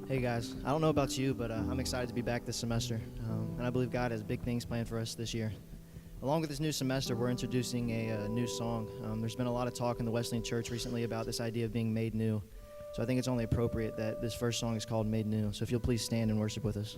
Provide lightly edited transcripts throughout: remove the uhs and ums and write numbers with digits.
Hey guys, I don't know about you, but I'm excited to be back this semester, and I believe God has big things planned for us this year. Along with this new semester, we're introducing a new song. There's been a lot of talk in the Wesleyan Church recently about this idea of being made new, so I think it's only appropriate that this first song is called Made New. So if you'll please stand and worship with us.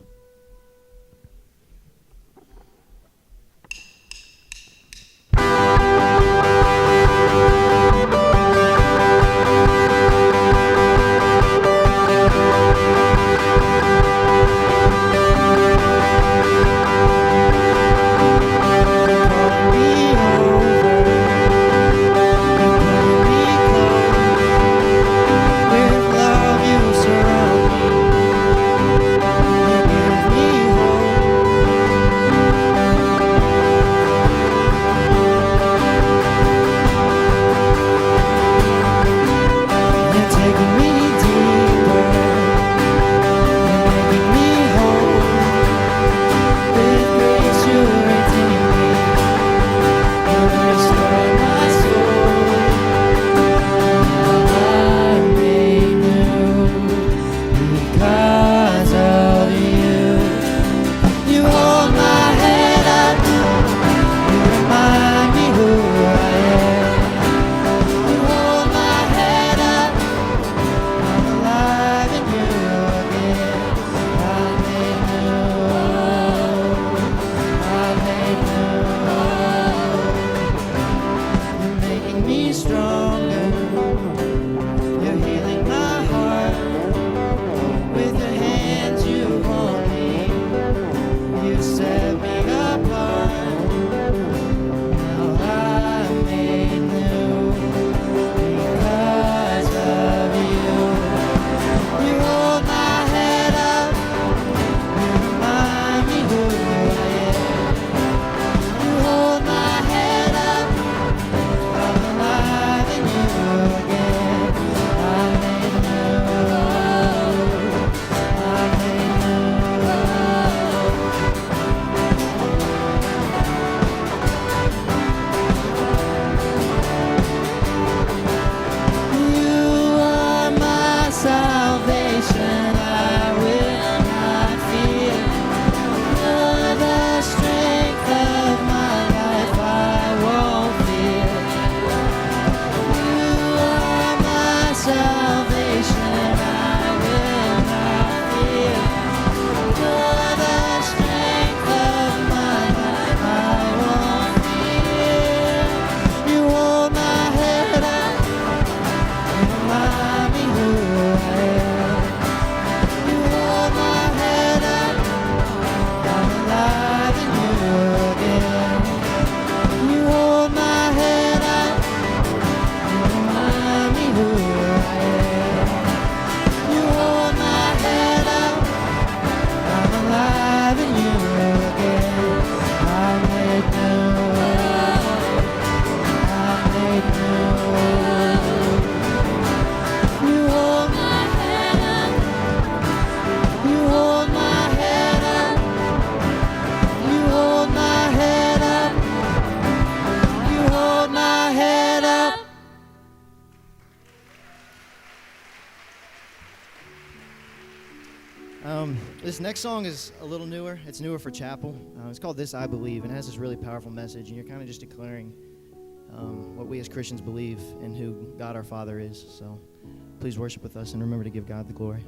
This next song is a little newer. It's newer for chapel. It's called This I Believe, and it has this really powerful message, and you're kind of just declaring what we as Christians believe and who God our Father is. So please worship with us and remember to give God the glory.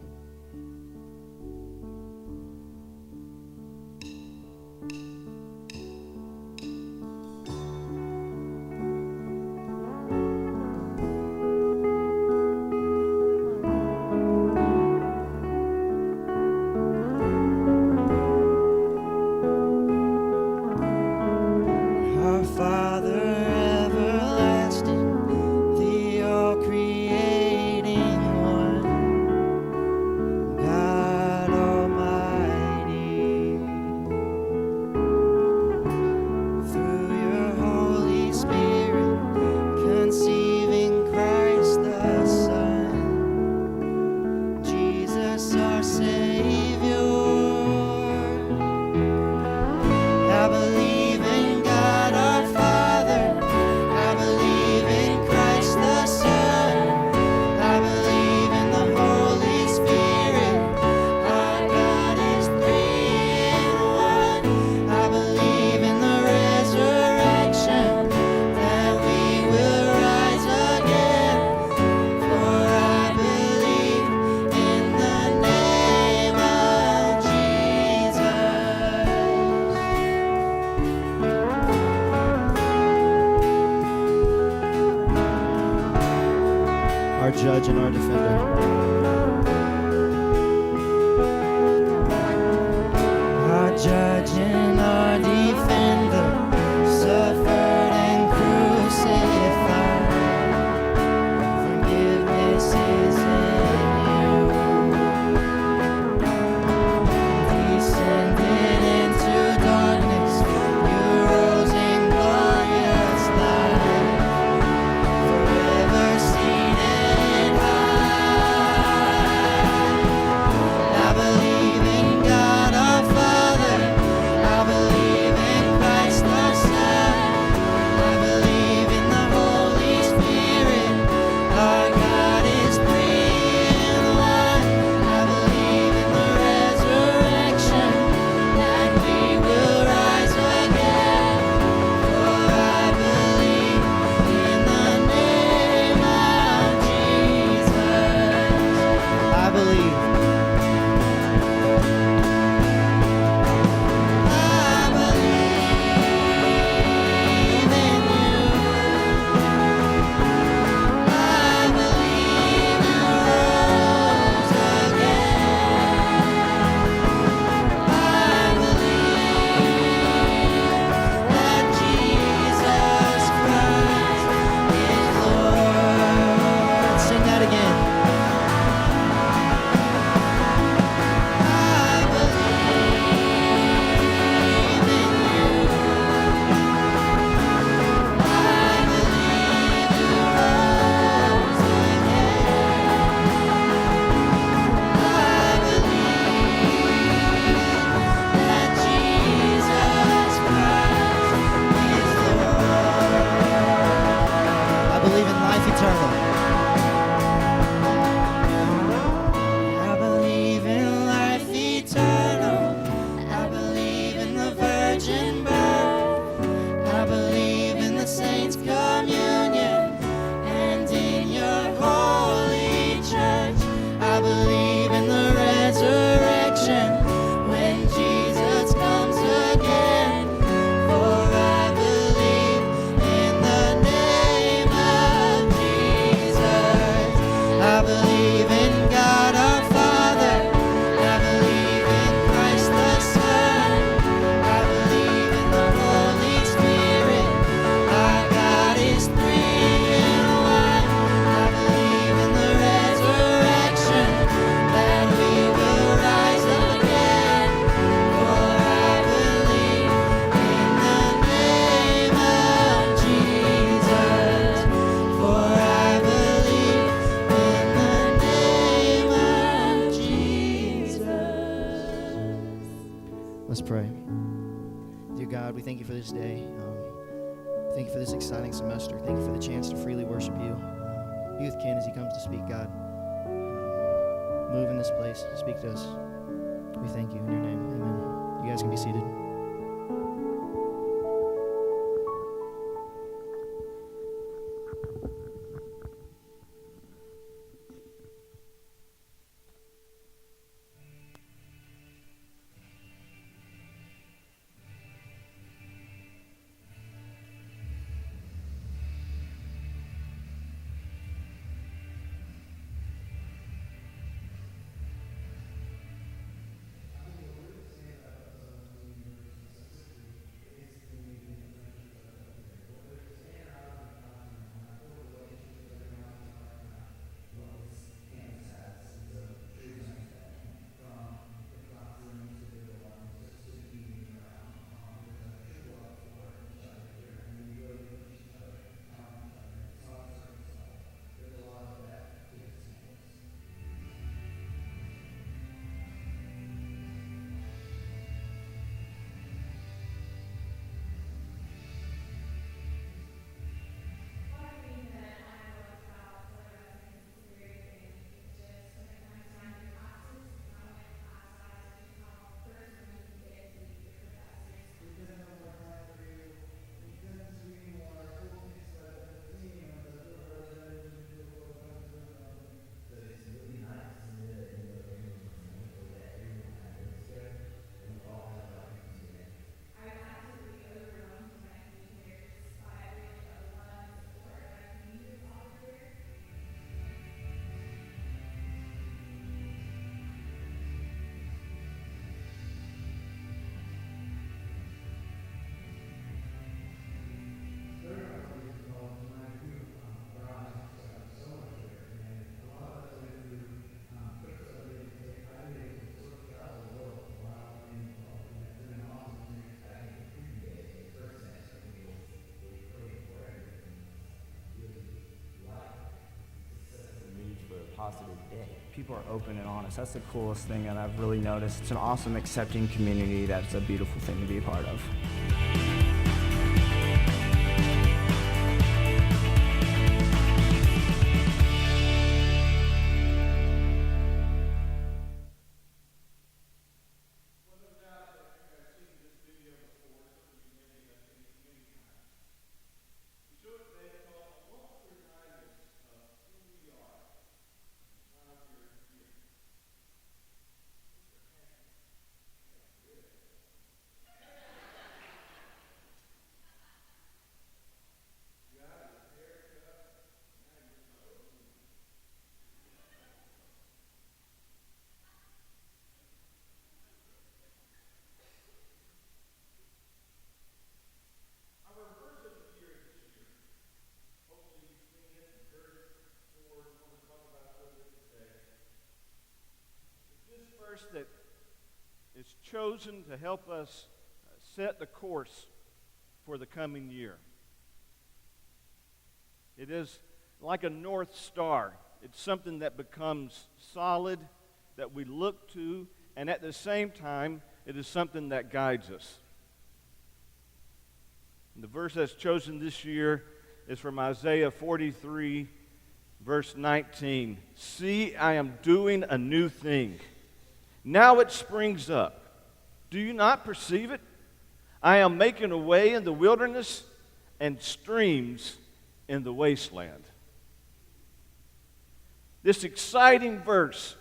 judge and our defender. Our judge and our defender suffered and crucified. Forgiveness is in you. Descended into darkness, you rose in glorious light. Forever seated high. I believe in God our Father. I believe in Christ our Son. I believe in the Holy Spirit. Our God is three in one. I believe in the resurrection, that we will rise again. For I believe in the name of Jesus. I believe. Sing that again. I believe in life eternal. I believe in life eternal. I believe in the virgin birth. I believe in the saints' communion and in your holy church. I believe in the resurrection when Jesus comes again. For I believe in the name of Jesus. I believe in God our Father. I believe in Christ the Son. I believe in the Holy Spirit. Our God is three in one. I believe in the resurrection, that we will rise again. For I believe in the name of Jesus. For I believe in the name of Jesus. Let's pray. Dear God, we thank you for this day. Thank you for this exciting semester. Thank you for the chance to freely worship you. Be with Ken as he comes to speak, God. Move in this place. Speak to us. We thank you in your name. Amen. You guys can be seated. people are open and honest. That's the coolest thing that I've really noticed. It's an awesome, accepting community that's a beautiful thing to be a part of. That is chosen to help us set the course for the coming year. It is like a North Star. It's something that becomes solid, that we look to, and at the same time, it is something that guides us. And the verse that's chosen this year is from Isaiah 43, verse 19. See, I am doing a new thing. Now it springs up. Do you not perceive it? I am making a way in the wilderness and streams in the wasteland. This exciting verse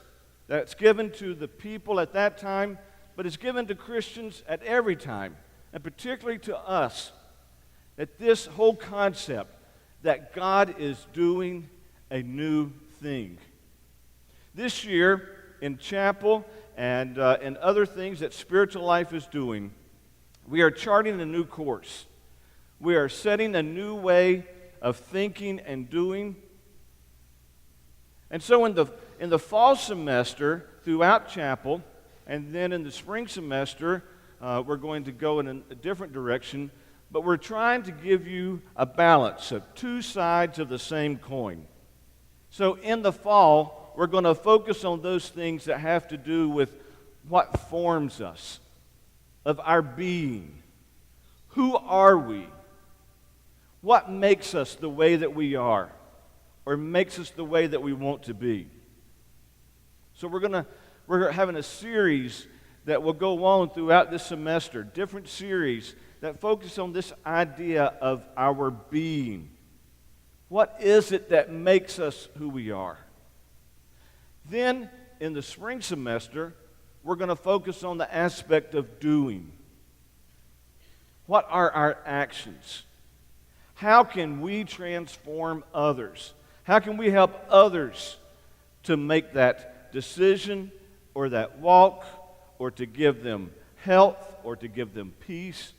that's given to the people at that time, but is given to Christians at every time, and particularly to us, that this whole concept that God is doing a new thing. This year in chapel and other things that Spiritual Life is doing, we are charting a new course. We are setting a new way of thinking and doing. And so in the fall semester, throughout chapel, and then in the spring semester, we're going to go in a different direction, but we're trying to give you a balance of two sides of the same coin. So in the fall, we're going to focus on those things that have to do with what forms us, of our being. Who are we? What makes us the way that we are, or makes us the way that we want to be? So we're having a series that will go on throughout this semester, different series that focus on this idea of our being. What is it that makes us who we are? Then, in the spring semester, we're going to focus on the aspect of doing. What are our actions? How can we transform others? How can we help others to make that decision or that walk, or to give them health, or to give them peace?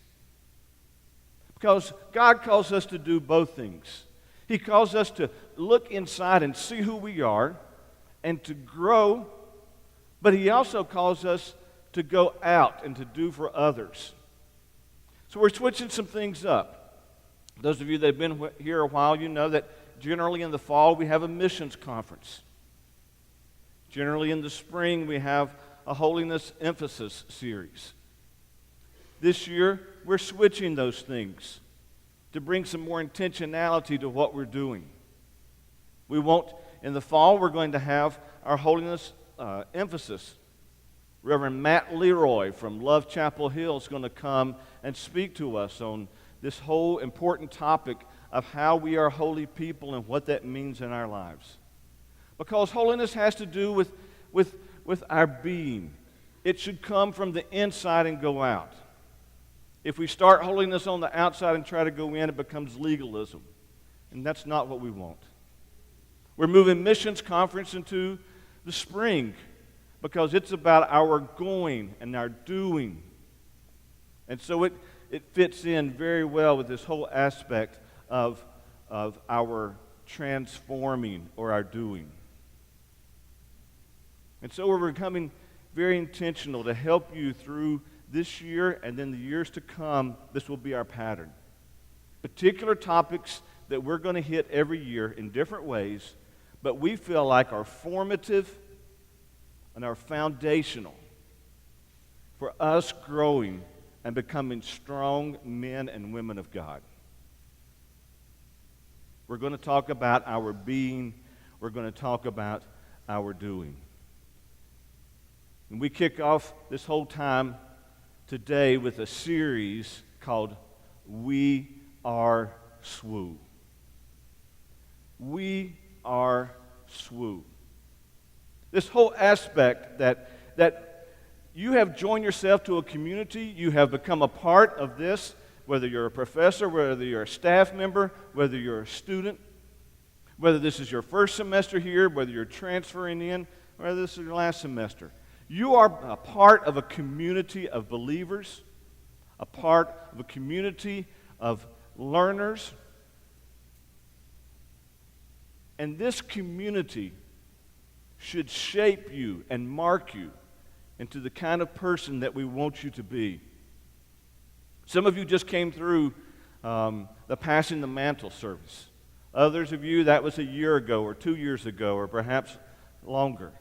Because God calls us to do both things. He calls us to look inside and see who we are, and to grow, but He also calls us to go out and to do for others. So we're switching some things up. Those of you that have been here a while, you know that generally in the fall we have a missions conference. Generally in the spring we have a holiness emphasis series. This year we're switching those things to bring some more intentionality to what we're doing. In the fall, we're going to have our holiness emphasis. Reverend Matt Leroy from Love Chapel Hill is going to come and speak to us on this whole important topic of how we are holy people and what that means in our lives. Because holiness has to do with our being. It should come from the inside and go out. If we start holiness on the outside and try to go in, it becomes legalism. And that's not what we want. We're moving missions conference into the spring because it's about our going and our doing. And so it fits in very well with this whole aspect of our transforming or our doing. And so we're becoming very intentional to help you through this year and then the years to come. This will be our pattern. Particular topics that we're going to hit every year in different ways, but we feel like are formative and are foundational for us growing and becoming strong men and women of God. We're going to talk about our being. We're going to talk about our doing. And we kick off this whole time today with a series called We Are SWU. We are SWU. This whole aspect that you have joined yourself to a community, you have become a part of this, whether you're a professor, whether you're a staff member, whether you're a student, whether this is your first semester here, whether you're transferring in, whether this is your last semester. You are a part of a community of believers, a part of a community of learners. And this community should shape you and mark you into the kind of person that we want you to be. Some of you just came through the Passing the Mantle service. Others of you, that was a year ago or 2 years ago or perhaps longer.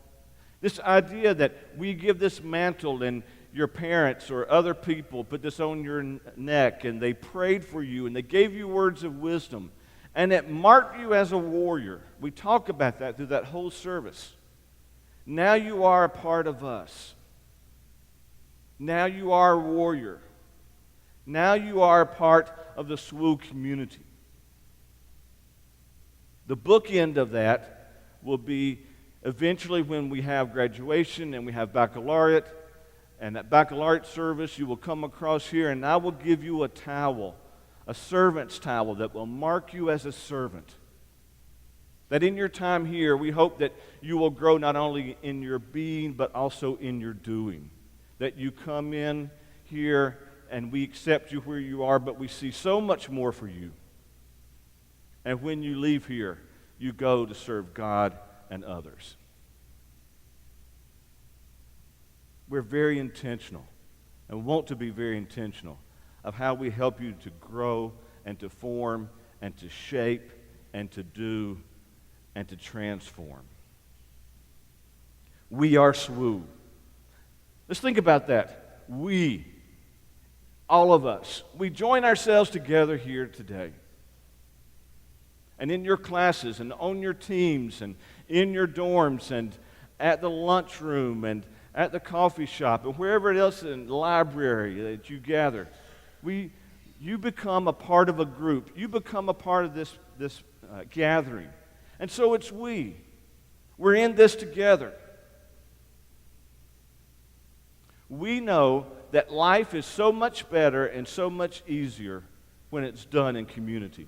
This idea that we give this mantle and your parents or other people put this on your neck and they prayed for you and they gave you words of wisdom and it marked you as a warrior. We talk about that through that whole service. Now you are a part of us. Now you are a warrior. Now you are a part of the SWU community. The bookend of that will be eventually when we have graduation and we have baccalaureate. And at baccalaureate service, you will come across here and I will give you a towel, a servant's towel that will mark you as a servant. That in your time here, we hope that you will grow not only in your being, but also in your doing. That you come in here and we accept you where you are, but we see so much more for you. And when you leave here, you go to serve God and others. We're very intentional and want to be very intentional of how we help you to grow and to form and to shape and to do and to transform. We are SWU. Let's think about that. We, all of us, we join ourselves together here today. And in your classes and on your teams and in your dorms and at the lunchroom and at the coffee shop and wherever else in the library that you gather, you become a part of a group. You become a part of this gathering. And so it's we. We're in this together. We know that life is so much better and so much easier when it's done in community.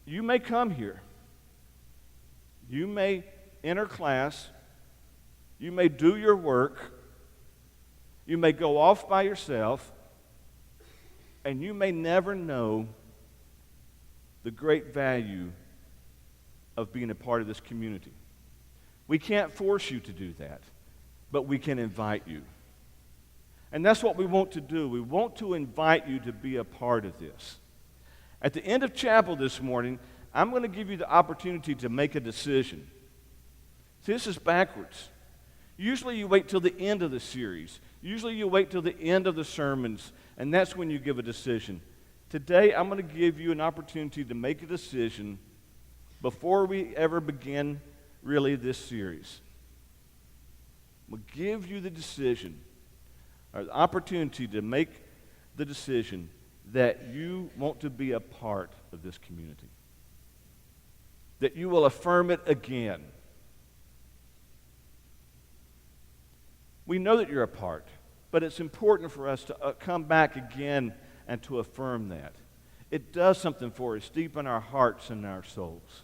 You may come here. You may enter class. You may do your work. You may go off by yourself. And you may never know the great value of being a part of this community. We can't force you to do that, but we can invite you. And that's what we want to do. We want to invite you to be a part of this. At the end of chapel this morning, I'm going to give you the opportunity to make a decision. See, this is backwards. Usually you wait till the end of the series. Usually you wait till the end of the sermons, and that's when you give a decision. Today, I'm going to give you an opportunity to make a decision before we ever begin really this series. We'll give you the decision, or the opportunity to make the decision that you want to be a part of this community. That you will affirm it again. We know that you're a part, but it's important for us to come back again and to affirm that. It does something for us deep in our hearts and our souls.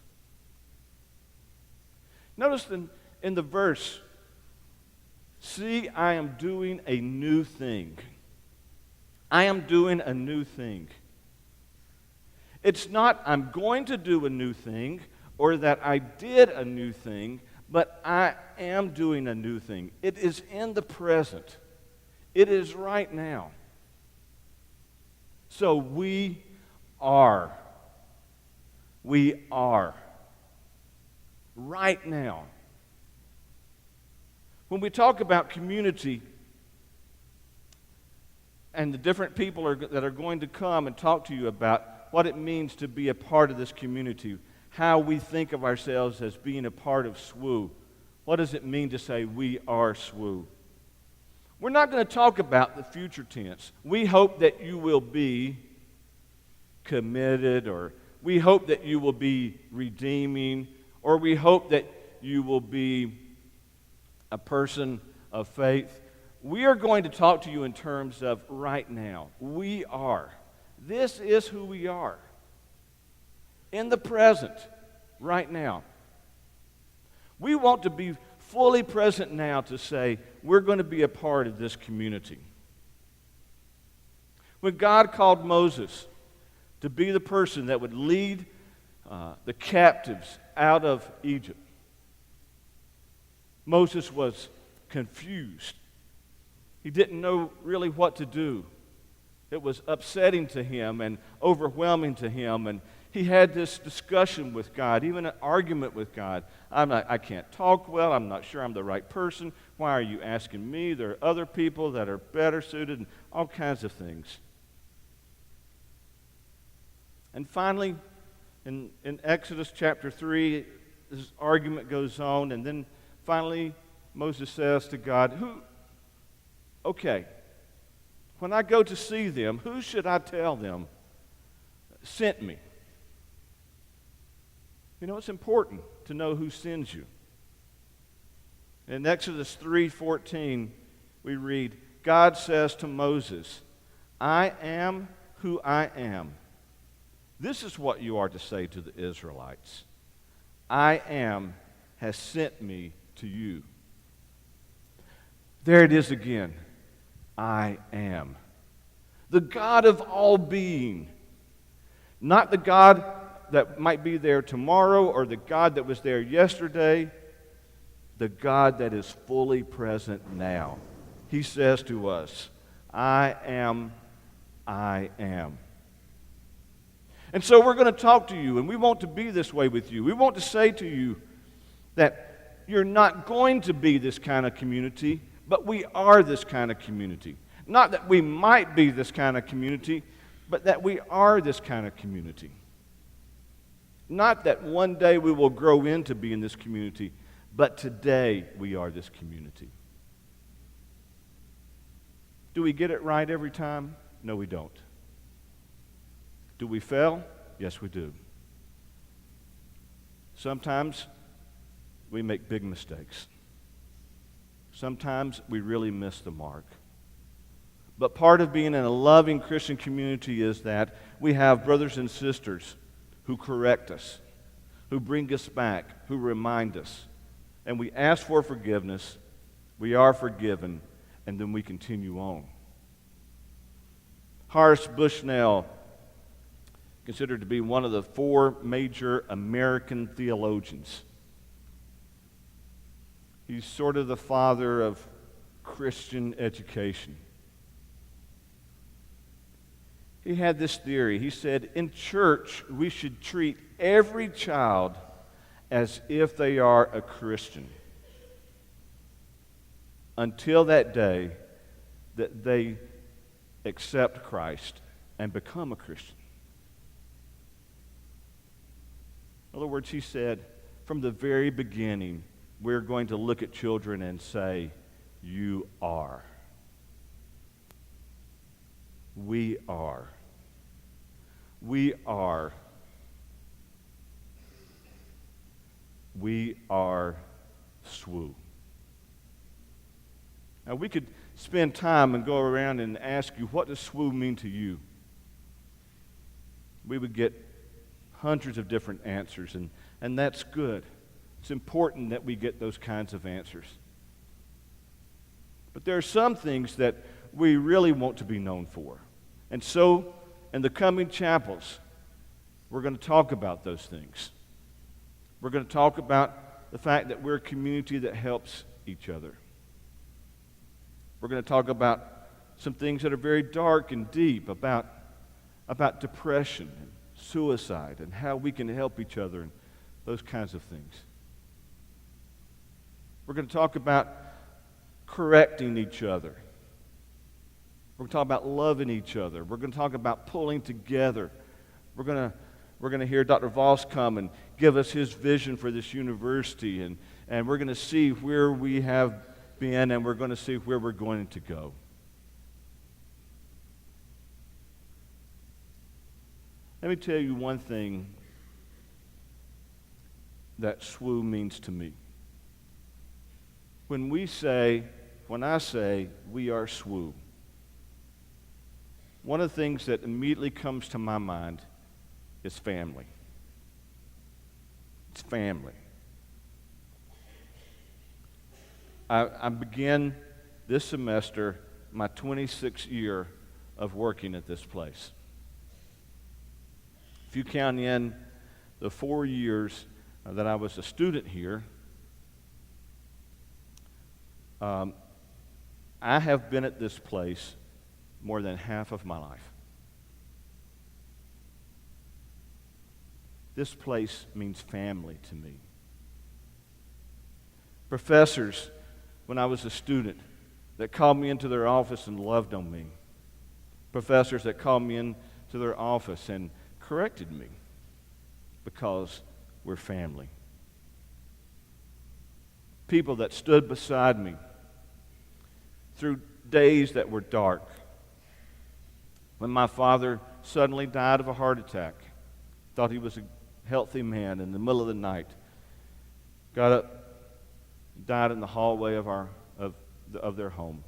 Notice in the verse, see, I am doing a new thing. I am doing a new thing. It's not I'm going to do a new thing or that I did a new thing, but I am doing a new thing. It is in the present. It is right now. So we are We are. Right now. When we talk about community and the different people that are going to come and talk to you about what it means to be a part of this community, how we think of ourselves as being a part of SWU, what does it mean to say we are SWU? We're not going to talk about the future tense. We hope that you will be committed, or we hope that you will be redeeming, or we hope that you will be a person of faith. We are going to talk to you in terms of right now. We are. This is who we are. In the present, right now. We want to be fully present now to say we're going to be a part of this community. When God called Moses to be the person that would lead the captives out of Egypt, Moses was confused. He didn't know really what to do. It was upsetting to him and overwhelming to him, and he had this discussion with God, even an argument with God. I can't talk well. I'm not sure I'm the right person. Why are you asking me? There are other people that are better suited, and all kinds of things. And finally, in Exodus chapter 3, this argument goes on, and then finally Moses says to God, okay, when I go to see them, who should I tell them sent me? You know, it's important to know who sends you. In Exodus 3:14, we read, God says to Moses, I am who I am. This is what you are to say to the Israelites. I am has sent me to you. There it is again. I am. The God of all being. Not the God that might be there tomorrow or the God that was there yesterday. The God that is fully present now. He says to us, I am, I am. And so we're going to talk to you, and we want to be this way with you. We want to say to you that you're not going to be this kind of community, but we are this kind of community. Not that we might be this kind of community, but that we are this kind of community. Not that one day we will grow into being this community, but today we are this community. Do we get it right every time? No, we don't. Do we fail? Yes, we do. Sometimes we make big mistakes. Sometimes we really miss the mark. But part of being in a loving Christian community is that we have brothers and sisters who correct us, who bring us back, who remind us. And we ask for forgiveness, we are forgiven, and then we continue on. Horace Bushnell, considered to be one of the 4 major American theologians. He's sort of the father of Christian education. He had this theory. He said, in church, we should treat every child as if they are a Christian until that day that they accept Christ and become a Christian. In other words, he said, from the very beginning, we're going to look at children and say, you are. We are. We are. We are SWU. Now, we could spend time and go around and ask you, what does SWU mean to you? We would get hundreds of different answers, and that's good. It's important that we get those kinds of answers. But there are some things that we really want to be known for. And so, in the coming chapels, we're going to talk about those things. We're going to talk about the fact that we're a community that helps each other. We're going to talk about some things that are very dark and deep, about depression, and suicide and how we can help each other and those kinds of things. We're going to talk about correcting each other. We're going to talk about loving each other. We're going to talk about pulling together. We're going to hear Dr. Voss come and give us his vision for this university, and we're going to see where we have been, and we're going to see where we're going to go. Let me tell you one thing that SWU means to me. When I say we are SWU, one of the things that immediately comes to my mind is family. It's family. I begin this semester my 26th year of working at this place. If you count in the 4 years that I was a student here, I have been at this place more than half of my life. This place means family to me. Professors, when I was a student, that called me into their office and loved on me. Professors that called me into their office and corrected me because we're family. People that stood beside me through days that were dark. When my father suddenly died of a heart attack, thought he was a healthy man in the middle of the night, got up, died in the hallway of their home.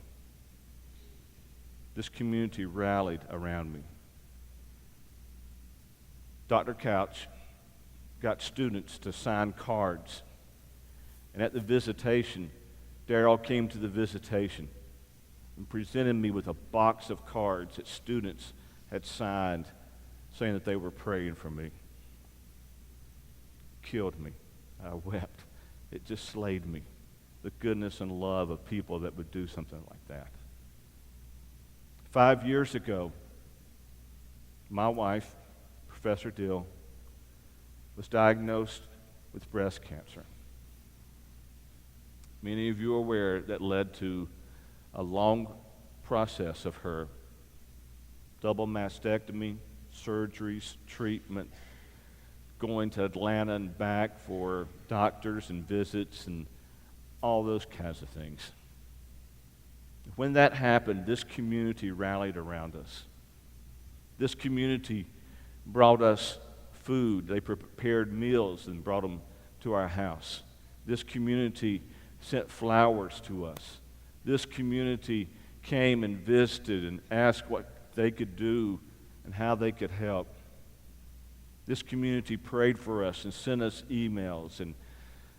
This community rallied around me. Dr. Couch got students to sign cards. And at the visitation, Darrell came to the visitation and presented me with a box of cards that students had signed saying that they were praying for me. Killed me. I wept. It just slayed me. The goodness and love of people that would do something like that. 5 years ago, my wife, Professor Dill, was diagnosed with breast cancer. Many of you are aware that led to a long process of her double mastectomy, surgeries, treatment, going to Atlanta and back for doctors and visits and all those kinds of things. When that happened, this community rallied around us. This community brought us food. They prepared meals and brought them to our house. This community sent flowers to us. This community came and visited and asked what they could do and how they could help. This community prayed for us and sent us emails, and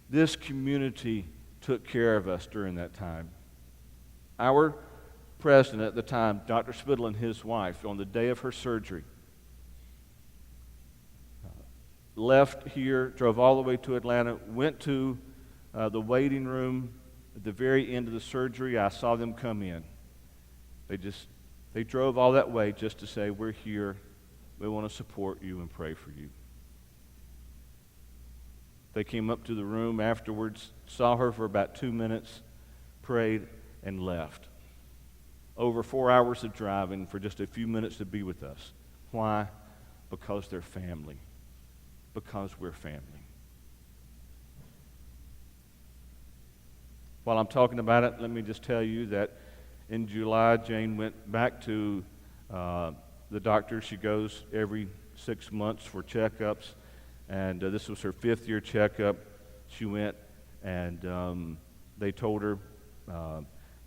this community took care of us during that time. Our president at the time, Dr. Spittle, and his wife, on the day of her surgery, left here, drove all the way to Atlanta, went to the waiting room at the very end of the surgery. I saw them come in. They drove all that way just to say, we're here, we want to support you and pray for you. They came up to the room afterwards, saw her for about 2 minutes, prayed, and left. Over 4 hours of driving for just a few minutes to be with us. Why? Because they're family. Because we're family. While I'm talking about it, let me just tell you that in July, Jane went back to the doctor. She goes every 6 months for checkups, and this was her 5th year checkup. She went, and they told her,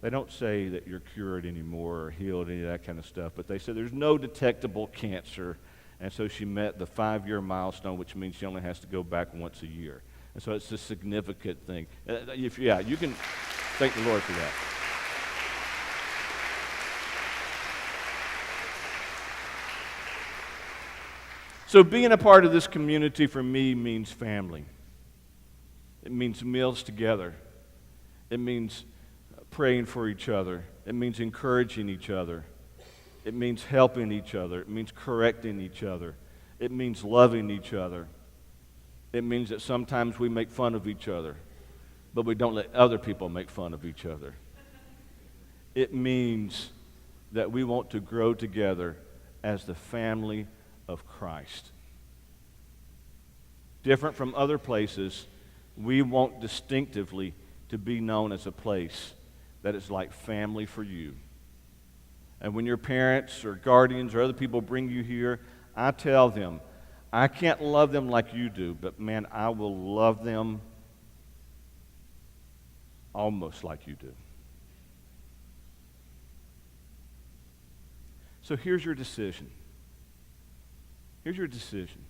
they don't say that you're cured anymore or healed, any of that kind of stuff, but they said there's no detectable cancer, and so she met the 5-year milestone, which means she only has to go back once a year. And so it's a significant thing. You can thank the Lord for that. So being a part of this community for me means family. It means meals together. It means praying for each other. It means encouraging each other. It means helping each other. It means correcting each other. It means loving each other. It means that sometimes we make fun of each other, but we don't let other people make fun of each other. It means that we want to grow together as the family of Christ. Different from other places, we want distinctively to be known as a place that is like family for you. And when your parents or guardians or other people bring you here, I tell them, I can't love them like you do, but man, I will love them almost like you do. So here's your decision. Here's your decision.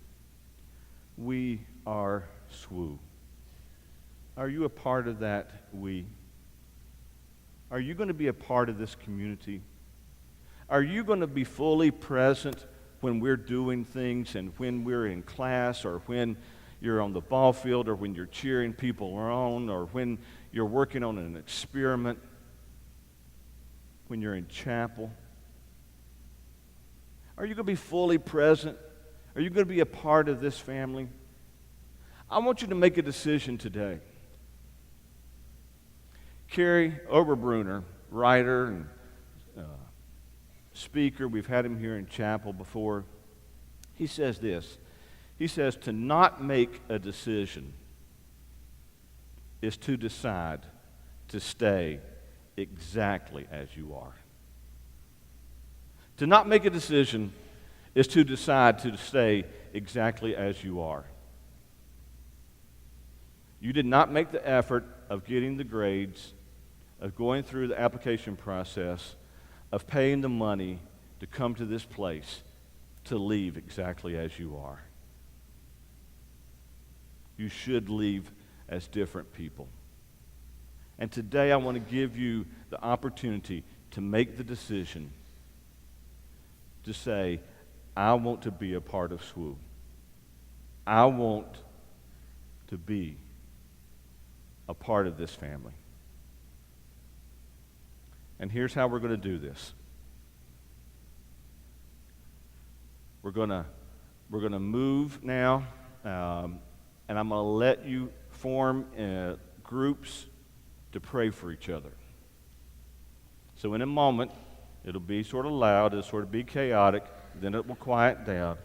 We are SWU. Are you a part of that we? Are you going to be a part of this community? Are you going to be fully present when we're doing things and when we're in class or when you're on the ball field or when you're cheering people on or when you're working on an experiment, when you're in chapel? Are you going to be fully present? Are you going to be a part of this family? I want you to make a decision today. Kerry Oberbrunner, writer and speaker, we've had him here in chapel before. He says this. He says, to not make a decision is to decide to stay exactly as you are. To not make a decision is to decide to stay exactly as you are. You did not make the effort of getting the grades, of going through the application process, of paying the money to come to this place, to leave exactly as you are. You should leave as different people. And today I want to give you the opportunity to make the decision to say, I want to be a part of SWU. I want to be a part of this family. And here's how we're going to do this. We're going to move now, and I'm going to let you form groups to pray for each other. So in a moment, it'll be sort of loud, it'll sort of be chaotic, then it will quiet down.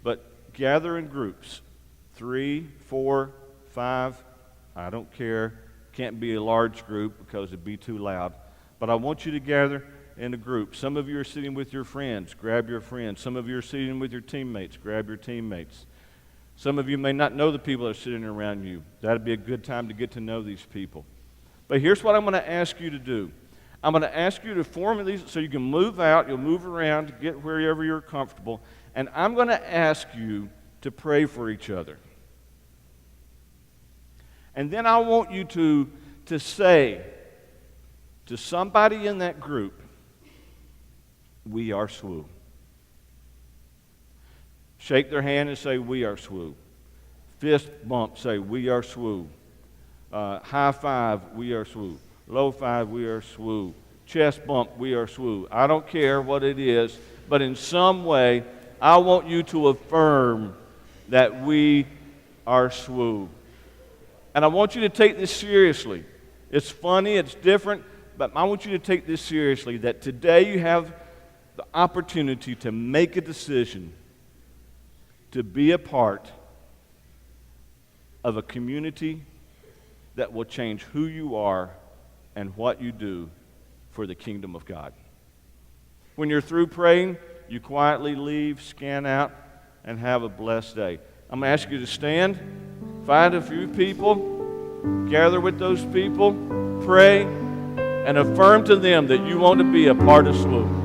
But gather in groups, 3, 4, 5, I don't care. Can't be a large group because it'd be too loud. But I want you to gather in a group. Some of you are sitting with your friends. Grab your friends. Some of you are sitting with your teammates. Grab your teammates. Some of you may not know the people that are sitting around you. That'd be a good time to get to know these people. But here's what I'm going to ask you to do. I'm going to ask you to form these so you can move out. You'll move around to get wherever you're comfortable. And I'm going to ask you to pray for each other. And then I want you to say to somebody in that group, we are SWU. Shake their hand and say, we are SWU. Fist bump, say, we are SWU. High five, we are SWU. Low five, we are SWU. Chest bump, we are SWU. I don't care what it is, but in some way, I want you to affirm that we are SWU. And I want you to take this seriously. It's funny, it's different, but I want you to take this seriously, that today you have the opportunity to make a decision to be a part of a community that will change who you are and what you do for the kingdom of God. When you're through praying, you quietly leave, scan out, and have a blessed day. I'm going to ask you to stand, find a few people, gather with those people, pray, and affirm to them that you want to be a part of SWU.